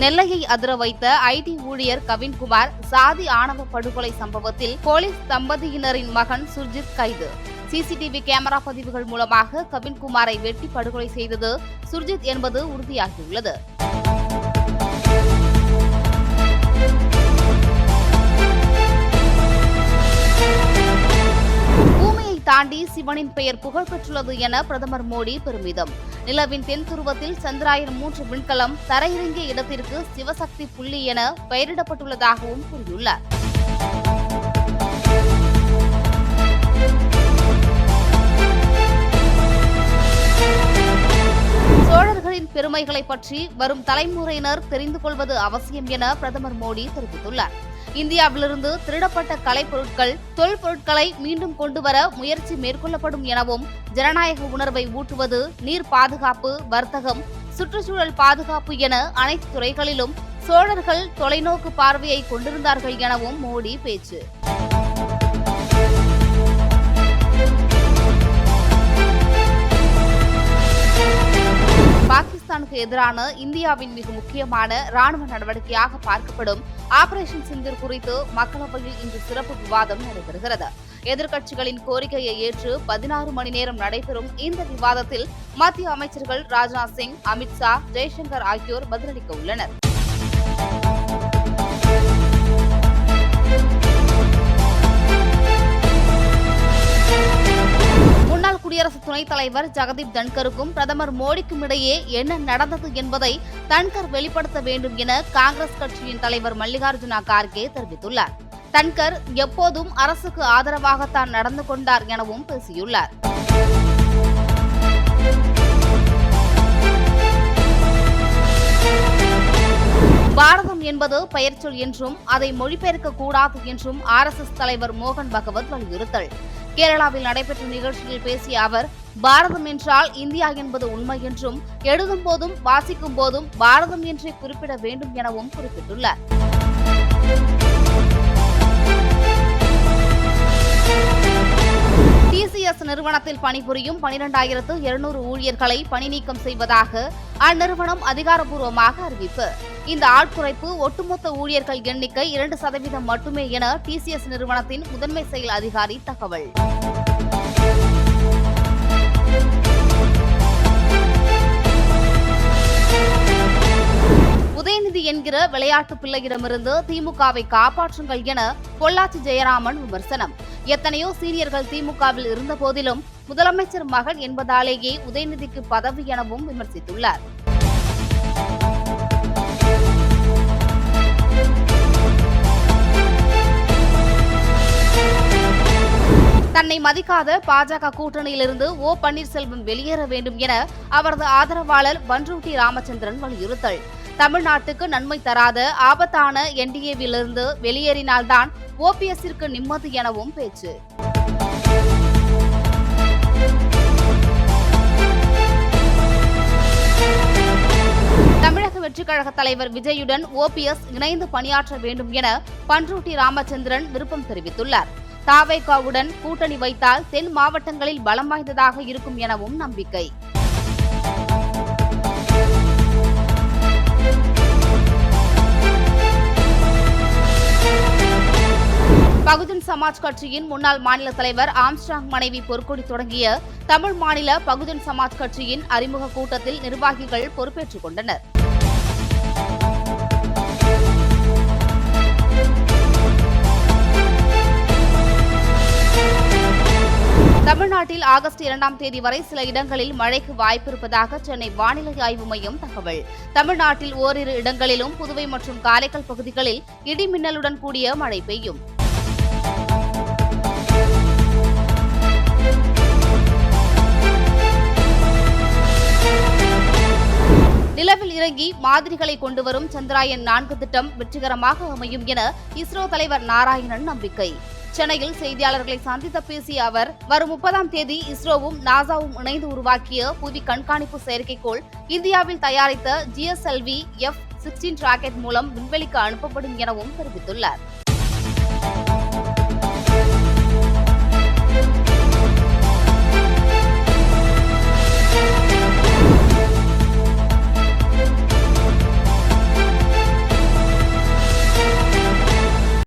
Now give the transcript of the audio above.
நெல்லையை அதிர வைத்த ஐடி ஊழியர் கவின்குமார் சாதி ஆணவ படுகொலை சம்பவத்தில் போலீஸ் தம்பதியினரின் மகன் சுர்ஜித் கைது. சிசிடிவி கேமரா பதிவுகள் மூலமாக கவின்குமாரை வெட்டி படுகொலை செய்தது சுர்ஜித் என்பது உறுதியாகியுள்ளது. தாண்டி சிவனின் பெயர் புகழ் பெற்றுள்ளது என பிரதமர் மோடி பெருமிதம். நிலவின் தென் துருவத்தில் சந்திராயன் 3 விண்கலம் தரையிறங்கிய இடத்திற்கு சிவசக்தி புள்ளி என பெயரிடப்பட்டுள்ளதாகவும் கூறியுள்ளார். சோழர்களின் பெருமைகளை பற்றி வரும் தலைமுறையினர் தெரிந்து கொள்வது அவசியம் என பிரதமர் மோடி தெரிவித்துள்ளார். இந்தியாவிலிருந்து திருடப்பட்ட கலைப்பொருட்கள், தொல்பொருட்களை மீண்டும் கொண்டுவர முயற்சி மேற்கொள்ளப்படும் எனவும், ஜனநாயக உணர்வை ஊட்டுவது, நீர் பாதுகாப்பு, வர்த்தகம், சுற்றுச்சூழல் பாதுகாப்பு என அனைத்து துறைகளிலும் சோழர்கள் தொலைநோக்கு பார்வையை கொண்டிருந்தார்கள் எனவும் மோடி பேச்சு. பாகிஸ்தானுக்கு எதிரான இந்தியாவின் மிக முக்கியமான ராணுவ நடவடிக்கையாக பார்க்கப்படும் ஆபரேஷன் சிந்தூர் குறித்து மக்களவையில் இன்று சிறப்பு விவாதம் நடைபெறுகிறது. எதிர்க்கட்சிகளின் கோரிக்கையை ஏற்று 16 மணி நேரம் நடைபெறும் இந்த விவாதத்தில் மத்திய அமைச்சர்கள் ராஜ்நாத் சிங், அமித்ஷா, ஜெய்சங்கர் ஆகியோர் பதிலளிக்க உள்ளனர். குடியரசு துணைத் தலைவர் ஜெகதீப் தன்கருக்கும் பிரதமர் மோடிக்கும் இடையே என்ன நடந்தது என்பதை தன்கர் வெளிப்படுத்த வேண்டும் என காங்கிரஸ் கட்சியின் தலைவர் மல்லிகார்ஜுன கார்கே தெரிவித்துள்ளார். தன்கர் எப்போதும் அரசுக்கு ஆதரவாகத்தான் நடந்து கொண்டார் எனவும் பேசியுள்ளார். பாரதம் என்பது பெயர்ச்சொல் என்றும் அதை மொழிபெயர்க்க கூடாது என்றும் RSS தலைவர் மோகன் பகவத் வலியுறுத்தல். கேரளாவில் நடைபெற்ற நிகழ்ச்சியில் பேசிய அவர், பாரதம் என்றால் இந்தியா என்பது உண்மை என்றும், எழுதும் போதும் வாசிக்கும் போதும் பாரதம் என்றே குறிப்பிட வேண்டும் எனவும் குறிப்பிட்டுள்ளார். TCS நிறுவனத்தில் பணிபுரியும் 12,200 ஊழியர்களை பணி நீக்கம் செய்வதாக அந்நிறுவனம் அதிகாரப்பூர்வமாக அறிவிப்பு. இந்த ஆட்குறைப்பு ஒட்டுமொத்த ஊழியர்கள் எண்ணிக்கை 2% மட்டுமே என TCS நிறுவனத்தின் முதன்மை செயல் அதிகாரி தகவல். உதயநிதி என்கிற விளையாட்டு பிள்ளையிடமிருந்து திமுகவை காப்பாற்றுங்கள் என பொள்ளாச்சி ஜெயராமன் விமர்சனம். எத்தனையோ சீனியர்கள் திமுகவில் இருந்த போதிலும் முதலமைச்சர் மகன் என்பதாலேயே உதயநிதிக்கு பதவி எனவும் விமர்சித்துள்ளார். தன்னை மதிக்காத பாஜக கூட்டணியிலிருந்து பன்னீர்செல்வம் வெளியேற வேண்டும் என அவரது ஆதரவாளர் பன்ருட்டி ராமச்சந்திரன் வலியுறுத்தல். தமிழ்நாட்டுக்கு நன்மை தராத ஆபத்தான NDAவிலிருந்து வெளியேறினால்தான் OPSற்கு நிம்மதி எனவும் பேச்சு. தமிழக வெற்றிக் கழக தலைவர் விஜயுடன் OPS இணைந்து பணியாற்ற வேண்டும் என பன்ருட்டி ராமச்சந்திரன் விருப்பம் தெரிவித்துள்ளார். தாவேகாவுடன் கூட்டணி வைத்தால் தென் மாவட்டங்களில் பலம் வாய்ந்ததாக இருக்கும் எனவும் நம்பிக்கை. பகுஜன் சமாஜ் கட்சியின் முன்னாள் மாநில தலைவர் ஆம்ஸ்ட்ராங் மனைவி பொற்கொடி தொடங்கிய தமிழ் மாநில பகுஜன் சமாஜ் கட்சியின் அறிமுக கூட்டத்தில் நிர்வாகிகள் பொறுப்பேற்றுக் கொண்டனர். தமிழ்நாட்டில் ஆகஸ்ட் 2ஆம் தேதி வரை சில இடங்களில் மழைக்கு வாய்ப்பிருப்பதாக சென்னை வானிலை ஆய்வு மையம் தகவல். தமிழ்நாட்டில் ஓரிரு இடங்களிலும் புதுவை மற்றும் காரைக்கால் பகுதிகளில் இடி மின்னலுடன் கூடிய மழை பெய்யும். நிலவில் இறங்கி மாதிரிகளை கொண்டுவரும் சந்திராயன் 4 திட்டம் வெற்றிகரமாக அமையும் என இஸ்ரோ தலைவர் நாராயணன் நம்பிக்கை. சென்னையில் செய்தியாளர்களை சந்தித்து பேசிய அவர், வரும் 30ஆம் தேதி இஸ்ரோவும் நாசாவும் இணைந்து உருவாக்கிய புவி கண்காணிப்பு செயற்கைக்கோள் இந்தியாவில் தயாரித்த GSLV F-16 ராக்கெட் மூலம் விண்வெளிக்கு அனுப்பப்படும் எனவும் தெரிவித்துள்ளார்.